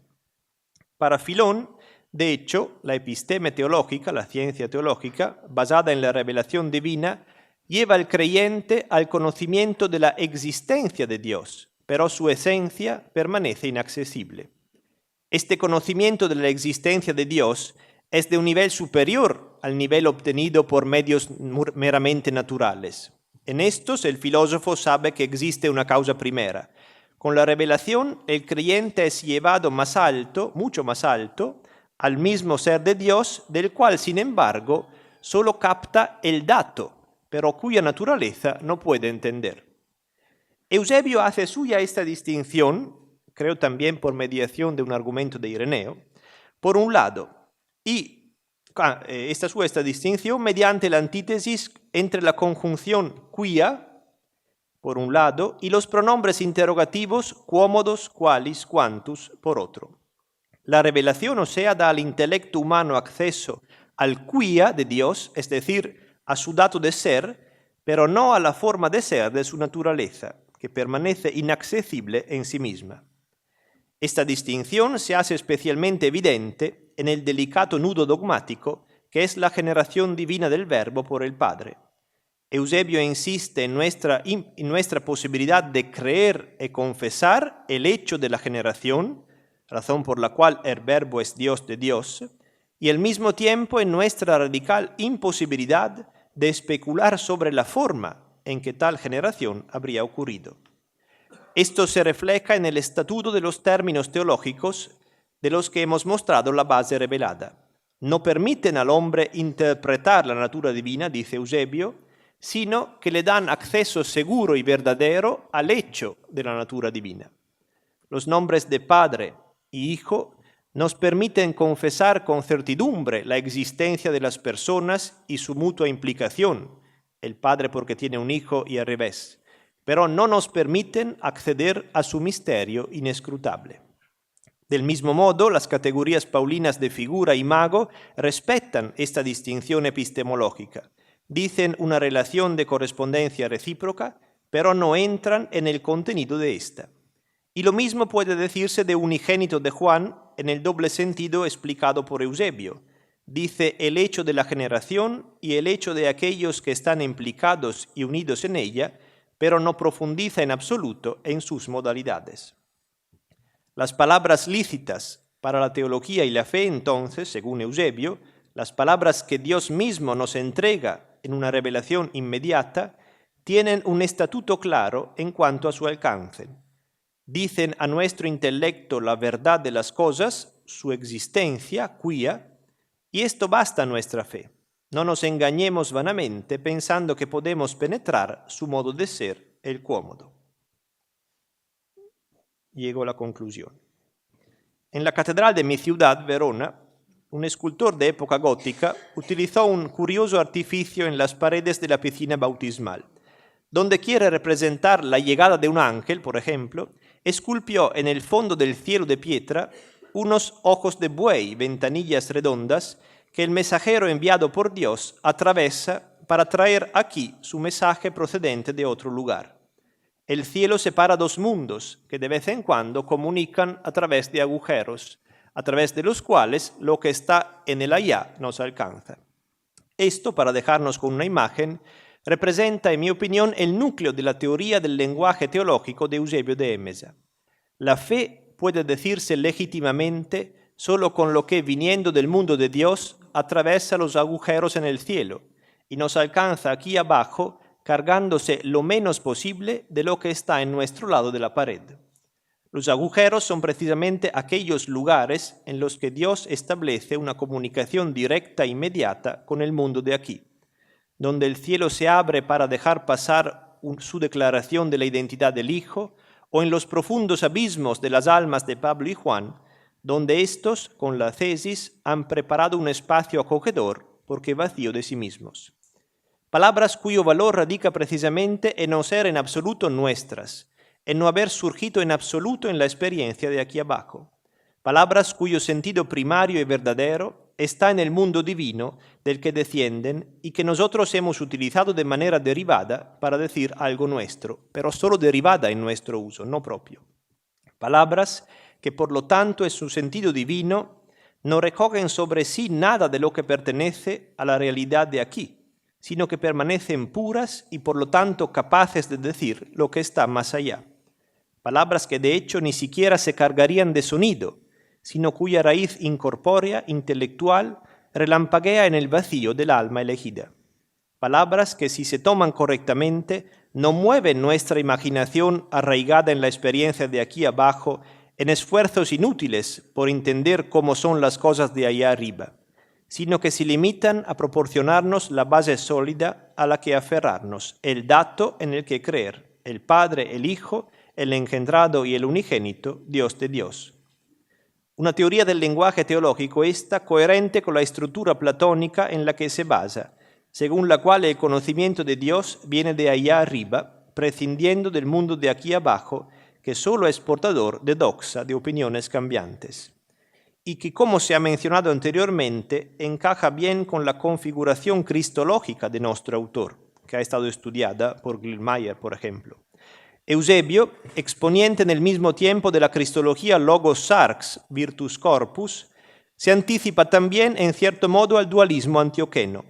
Para Filón, de hecho, la episteme teológica, la ciencia teológica, basada en la revelación divina, lleva al creyente al conocimiento de la existencia de Dios, pero su esencia permanece inaccesible. Este conocimiento de la existencia de Dios es de un nivel superior al nivel obtenido por medios meramente naturales. En estos, el filósofo sabe que existe una causa primera. Con la revelación, el creyente es llevado más alto, mucho más alto, al mismo ser de Dios, del cual, sin embargo, solo capta el dato, pero cuya naturaleza no puede entender. Eusebio hace suya esta distinción, creo también por mediación de un argumento de Ireneo, por un lado, y esta distinción mediante la antítesis entre la conjunción quia, por un lado, y los pronombres interrogativos quomodos, qualis, quantus, por otro. La revelación, o sea, da al intelecto humano acceso al quia de Dios, es decir, a su dato de ser, pero no a la forma de ser de su naturaleza, que permanece inaccesible en sí misma. Esta distinción se hace especialmente evidente en el delicato nudo dogmático que es la generación divina del Verbo por el Padre. Eusebio insiste en nuestra posibilidad de creer y confesar el hecho de la generación, razón por la cual el Verbo es Dios de Dios, y al mismo tiempo en nuestra radical imposibilidad de especular sobre la forma en que tal generación habría ocurrido. Esto se refleja en el estatuto de los términos teológicos de los que hemos mostrado la base revelada. No permiten al hombre interpretar la natura divina, dice Eusebio, sino que le dan acceso seguro y verdadero al hecho de la natura divina. Los nombres de Padre y Hijo nos permiten confesar con certidumbre la existencia de las personas y su mutua implicación, el Padre porque tiene un Hijo y al revés, pero no nos permiten acceder a su misterio inescrutable. Del mismo modo, las categorías paulinas de figura y mago respetan esta distinción epistemológica. Dicen una relación de correspondencia recíproca, pero no entran en el contenido de esta. Y lo mismo puede decirse de unigénito de Juan en el doble sentido explicado por Eusebio. Dice el hecho de la generación y el hecho de aquellos que están implicados y unidos en ella, pero no profundiza en absoluto en sus modalidades. Las palabras lícitas para la teología y la fe, entonces, según Eusebio, las palabras que Dios mismo nos entrega en una revelación inmediata, tienen un estatuto claro en cuanto a su alcance. Dicen a nuestro intelecto la verdad de las cosas, su existencia, quia, y esto basta a nuestra fe. No nos engañemos vanamente pensando que podemos penetrar su modo de ser, el quomodo. Llego a la conclusión. En la catedral de mi ciudad, Verona, un escultor de época gótica utilizó un curioso artificio en las paredes de la piscina bautismal. Donde quiere representar la llegada de un ángel, por ejemplo, esculpió en el fondo del cielo de piedra unos ojos de buey, ventanillas redondas, que el mensajero enviado por Dios atraviesa para traer aquí su mensaje procedente de otro lugar. El cielo separa dos mundos que de vez en cuando comunican a través de agujeros, a través de los cuales lo que está en el allá nos alcanza. Esto, para dejarnos con una imagen, representa, en mi opinión, el núcleo de la teoría del lenguaje teológico de Eusebio de Émesa. La fe puede decirse legítimamente solo con lo que, viniendo del mundo de Dios, atraviesa los agujeros en el cielo y nos alcanza aquí abajo cargándose lo menos posible de lo que está en nuestro lado de la pared. Los agujeros son precisamente aquellos lugares en los que Dios establece una comunicación directa e inmediata con el mundo de aquí, donde el cielo se abre para dejar pasar su declaración de la identidad del Hijo, o en los profundos abismos de las almas de Pablo y Juan, donde estos, con la tesis, han preparado un espacio acogedor porque vacío de sí mismos. Palabras cuyo valor radica precisamente en no ser en absoluto nuestras, en no haber surgido en absoluto en la experiencia de aquí abajo. Palabras cuyo sentido primario y verdadero está en el mundo divino del que descienden y que nosotros hemos utilizado de manera derivada para decir algo nuestro, pero solo derivada en nuestro uso, no propio. Palabras que por lo tanto en su sentido divino no recogen sobre sí nada de lo que pertenece a la realidad de aquí, sino que permanecen puras y por lo tanto capaces de decir lo que está más allá. Palabras que de hecho ni siquiera se cargarían de sonido, sino cuya raíz incorpórea, intelectual, relampaguea en el vacío del alma elegida. Palabras que si se toman correctamente no mueven nuestra imaginación arraigada en la experiencia de aquí abajo en esfuerzos inútiles por entender cómo son las cosas de allá arriba, sino que se limitan a proporcionarnos la base sólida a la que aferrarnos, el dato en el que creer, el Padre, el Hijo, el engendrado y el unigénito, Dios de Dios. Una teoría del lenguaje teológico esta coherente con la estructura platónica en la que se basa, según la cual el conocimiento de Dios viene de allá arriba, prescindiendo del mundo de aquí abajo, que solo es portador de doxa, de opiniones cambiantes, y que, como se ha mencionado anteriormente, encaja bien con la configuración cristológica de nuestro autor, que ha estado estudiada por Gliermeyer, por ejemplo. Eusebio, exponiente en el mismo tiempo de la cristología Logos Sarx, Virtus Corpus, se anticipa también en cierto modo al dualismo antioqueno,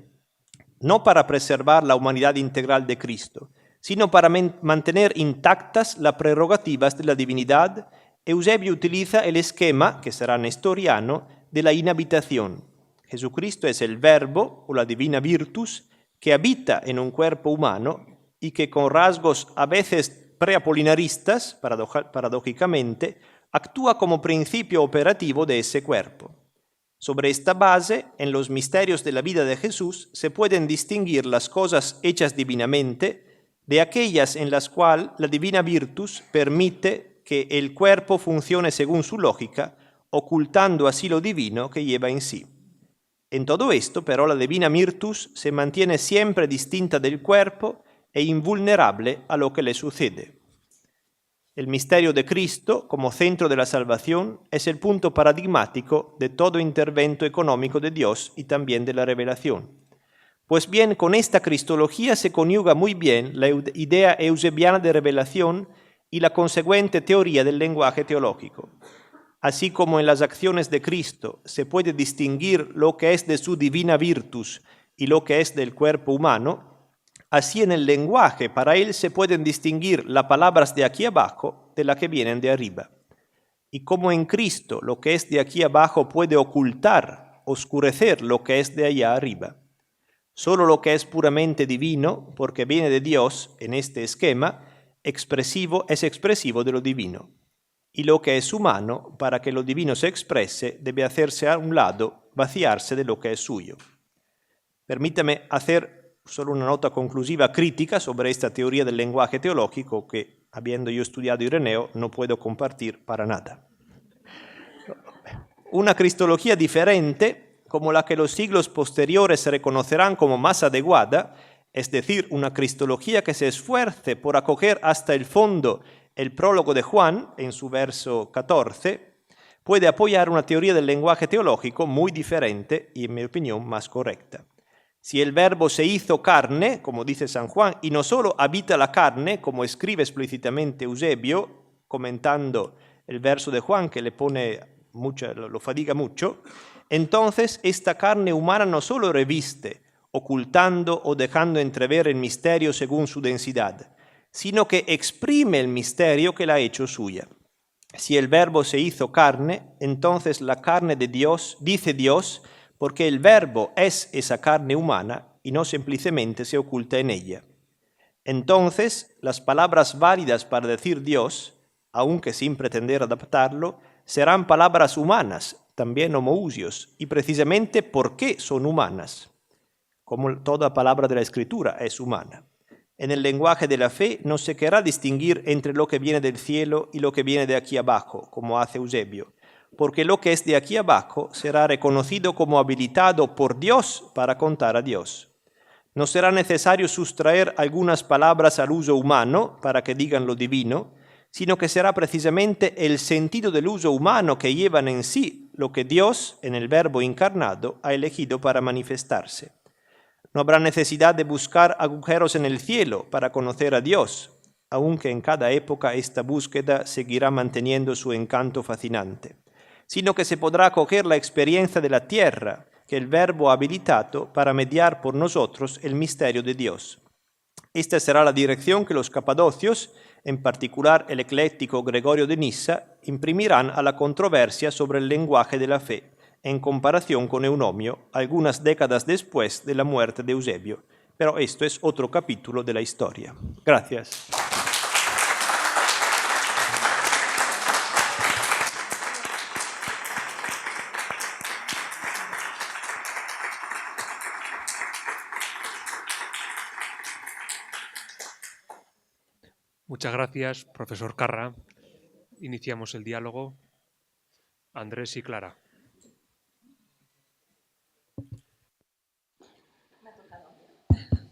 no para preservar la humanidad integral de Cristo, sino para mantener intactas las prerrogativas de la divinidad. Eusebio utiliza el esquema, que será nestoriano, de la inhabitación. Jesucristo es el verbo, o la divina virtus, que habita en un cuerpo humano y que con rasgos a veces preapolinaristas, paradójicamente, actúa como principio operativo de ese cuerpo. Sobre esta base, en los misterios de la vida de Jesús se pueden distinguir las cosas hechas divinamente de aquellas en las cuales la divina virtus permite que el cuerpo funcione según su lógica, ocultando así lo divino que lleva en sí. En todo esto, pero, la divina virtus se mantiene siempre distinta del cuerpo e invulnerable a lo que le sucede. El misterio de Cristo, como centro de la salvación, es el punto paradigmático de todo intervento económico de Dios y también de la revelación. Pues bien, con esta cristología se conyuga muy bien la idea eusebiana de revelación y la consecuente teoría del lenguaje teológico. Así como en las acciones de Cristo se puede distinguir lo que es de su divina virtus y lo que es del cuerpo humano, así en el lenguaje para él se pueden distinguir las palabras de aquí abajo de las que vienen de arriba. Y como en Cristo lo que es de aquí abajo puede ocultar, oscurecer lo que es de allá arriba. Solo lo que es puramente divino, porque viene de Dios en este esquema, es expresivo de lo divino. Y lo que es humano, para que lo divino se exprese, debe hacerse a un lado, vaciarse de lo que es suyo. Permítame hacer solo una nota conclusiva crítica sobre esta teoría del lenguaje teológico que, habiendo yo estudiado Ireneo, no puedo compartir para nada. Una cristología diferente, como la que los siglos posteriores reconocerán como más adecuada, es decir, una cristología que se esfuerce por acoger hasta el fondo el prólogo de Juan, en su verso 14, puede apoyar una teoría del lenguaje teológico muy diferente y, en mi opinión, más correcta. Si el verbo se hizo carne, como dice San Juan, y no solo habita la carne, como escribe explícitamente Eusebio, comentando el verso de Juan que le pone lo fatiga mucho, entonces esta carne humana no solo reviste, ocultando o dejando entrever el misterio según su densidad, sino que exprime el misterio que la ha hecho suya. Si el verbo se hizo carne, entonces la carne de Dios, dice Dios, porque el verbo es esa carne humana y no simplemente se oculta en ella. Entonces, las palabras válidas para decir Dios, aunque sin pretender adaptarlo, serán palabras humanas, también homoousios, y precisamente porque son humanas, como toda palabra de la Escritura es humana. En el lenguaje de la fe no se querrá distinguir entre lo que viene del cielo y lo que viene de aquí abajo, como hace Eusebio, porque lo que es de aquí abajo será reconocido como habilitado por Dios para contar a Dios. No será necesario sustraer algunas palabras al uso humano para que digan lo divino, sino que será precisamente el sentido del uso humano que llevan en sí lo que Dios, en el Verbo encarnado, ha elegido para manifestarse. No habrá necesidad de buscar agujeros en el cielo para conocer a Dios, aunque en cada época esta búsqueda seguirá manteniendo su encanto fascinante, sino que se podrá acoger la experiencia de la tierra, que el Verbo ha habilitado para mediar por nosotros el misterio de Dios. Esta será la dirección que los capadocios, en particular el ecléctico Gregorio de Nissa, imprimirán a la controversia sobre el lenguaje de la fe, en comparación con Eunomio, algunas décadas después de la muerte de Eusebio. Pero esto es otro capítulo de la historia. Gracias. Muchas gracias, profesor Carra. Iniciamos el diálogo. Andrés y Clara.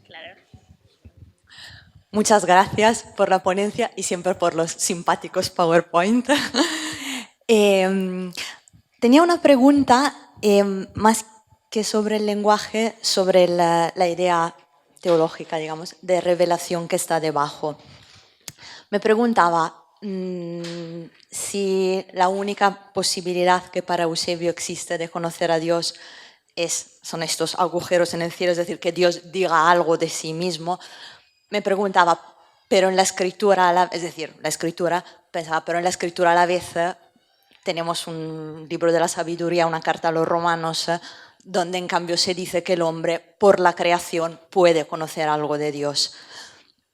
Claro. Muchas gracias por la ponencia y siempre por los simpáticos PowerPoint. Tenía una pregunta más que sobre el lenguaje, sobre la idea teológica, digamos, de revelación que está debajo. Me preguntaba si la única posibilidad que para Eusebio existe de conocer a Dios son estos agujeros en el cielo, es decir, que Dios diga algo de sí mismo. Me preguntaba, pero en la escritura, es decir, la escritura, pensaba, pero en la escritura a la vez tenemos un libro de la sabiduría, una carta a los romanos, donde en cambio se dice que el hombre por la creación puede conocer algo de Dios.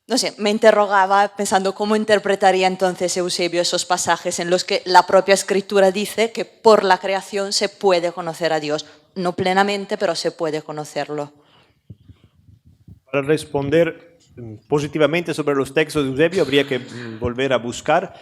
No sé, me interrogaba pensando cómo interpretaría entonces Eusebio esos pasajes en los que la propia escritura dice que por la creación se puede conocer a Dios. No plenamente, pero se puede conocerlo. Para responder positivamente sobre los textos de Eusebio habría que volver a buscar.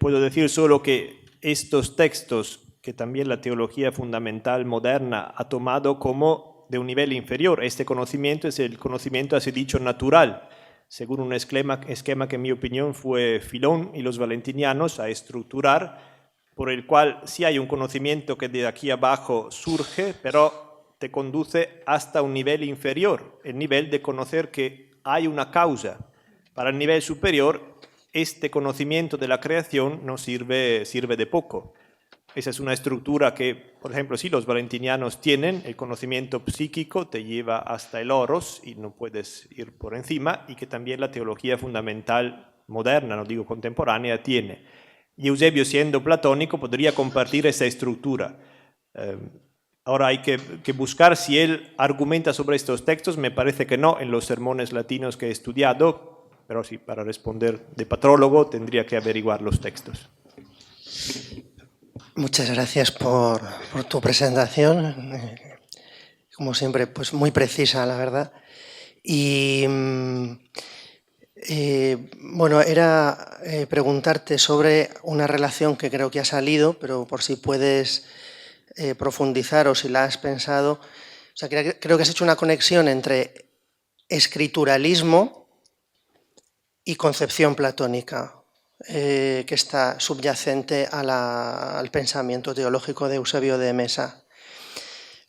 Puedo decir solo que estos textos, que también la teología fundamental moderna ha tomado como de un nivel inferior, este conocimiento es el conocimiento así dicho natural, según un esquema que en mi opinión fue Filón y los valentinianos a estructurar, por el cual sí hay un conocimiento que de aquí abajo surge, pero te conduce hasta un nivel inferior, el nivel de conocer que hay una causa. Para el nivel superior, este conocimiento de la creación nos sirve de poco. Esa es una estructura que, por ejemplo, sí, los valentinianos tienen, el conocimiento psíquico te lleva hasta el oros y no puedes ir por encima, y que también la teología fundamental moderna, no digo contemporánea, tiene. Y Eusebio, siendo platónico, podría compartir esa estructura. Ahora hay que buscar si él argumenta sobre estos textos, me parece que no, en los sermones latinos que he estudiado, pero sí, para responder de patrólogo tendría que averiguar los textos. Muchas gracias por tu presentación, como siempre, pues muy precisa, la verdad. Y bueno, era preguntarte sobre una relación que creo que ha salido, pero por si puedes profundizar o si la has pensado. O sea, creo que has hecho una conexión entre escrituralismo y concepción platónica, que está subyacente al pensamiento teológico de Eusebio de Mesa.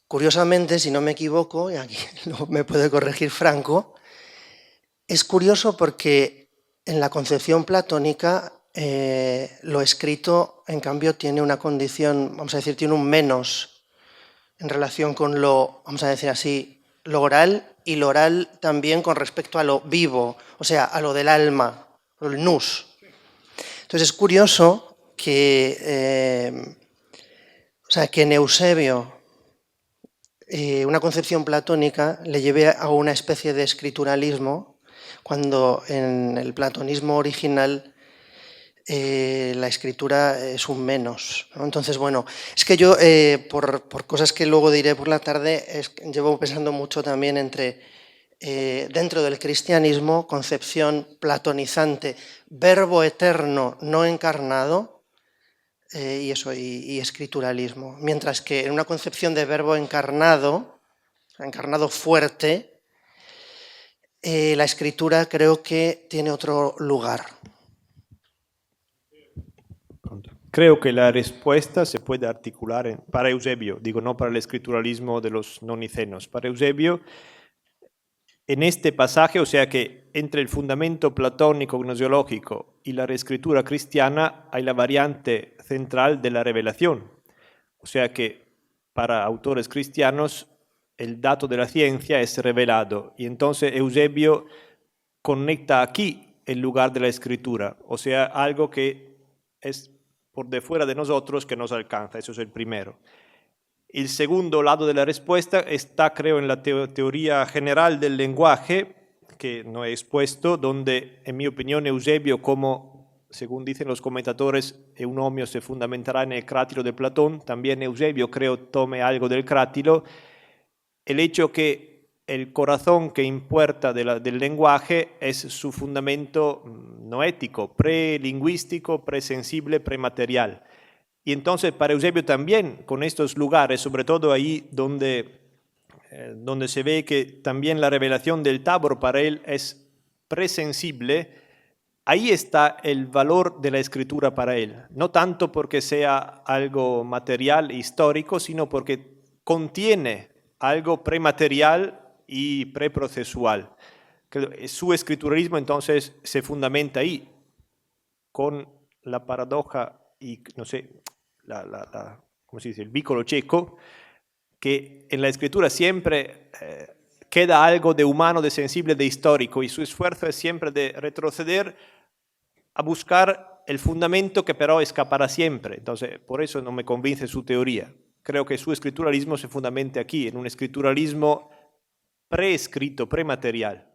Curiosamente, si no me equivoco, y aquí me puede corregir Franco, es curioso porque en la concepción platónica lo escrito, en cambio, tiene una condición, vamos a decir, tiene un menos en relación con lo, vamos a decir así, lo oral, y lo oral también con respecto a lo vivo, o sea, a lo del alma, el nous. Entonces es curioso que, que en Eusebio una concepción platónica le lleve a una especie de escrituralismo, cuando en el platonismo original la escritura es un menos, ¿no? Entonces, bueno, es que yo, por cosas que luego diré por la tarde, llevo pensando mucho también entre, dentro del cristianismo, concepción platonizante, verbo eterno no encarnado, y escrituralismo. Mientras que en una concepción de verbo encarnado fuerte, la escritura creo que tiene otro lugar. Creo que la respuesta se puede articular para Eusebio, digo, no para el escrituralismo de los no nicenos. Para Eusebio, en este pasaje, o sea que entre el fundamento platónico gnosiológico y la reescritura cristiana hay la variante central de la revelación. O sea que para autores cristianos el dato de la ciencia es revelado y entonces Eusebio conecta aquí el lugar de la escritura, o sea, algo que es por de fuera de nosotros que nos alcanza, eso es el primero. El segundo lado de la respuesta está, creo, en la teoría general del lenguaje, que no he expuesto, donde, en mi opinión, Eusebio, como, según dicen los comentadores, Eunomio se fundamentará en el crátilo de Platón, también Eusebio, creo, tome algo del crátilo, el hecho que el corazón que importa del lenguaje es su fundamento noético, prelingüístico, presensible, prematerial. Y entonces para Eusebio también, con estos lugares, sobre todo ahí donde se ve que también la revelación del Tabor para él es presensible, ahí está el valor de la escritura para él. No tanto porque sea algo material, histórico, sino porque contiene algo prematerial y preprocesual. Su escrituralismo entonces se fundamenta ahí, con la paradoja y, no sé, ¿cómo se dice? El vicolo checo, que en la escritura siempre queda algo de humano, de sensible, de histórico, y su esfuerzo es siempre de retroceder a buscar el fundamento que pero escapará siempre. Entonces, por eso no me convence su teoría. Creo que su escrituralismo se fundamenta aquí, en un escrituralismo preescrito, prematerial.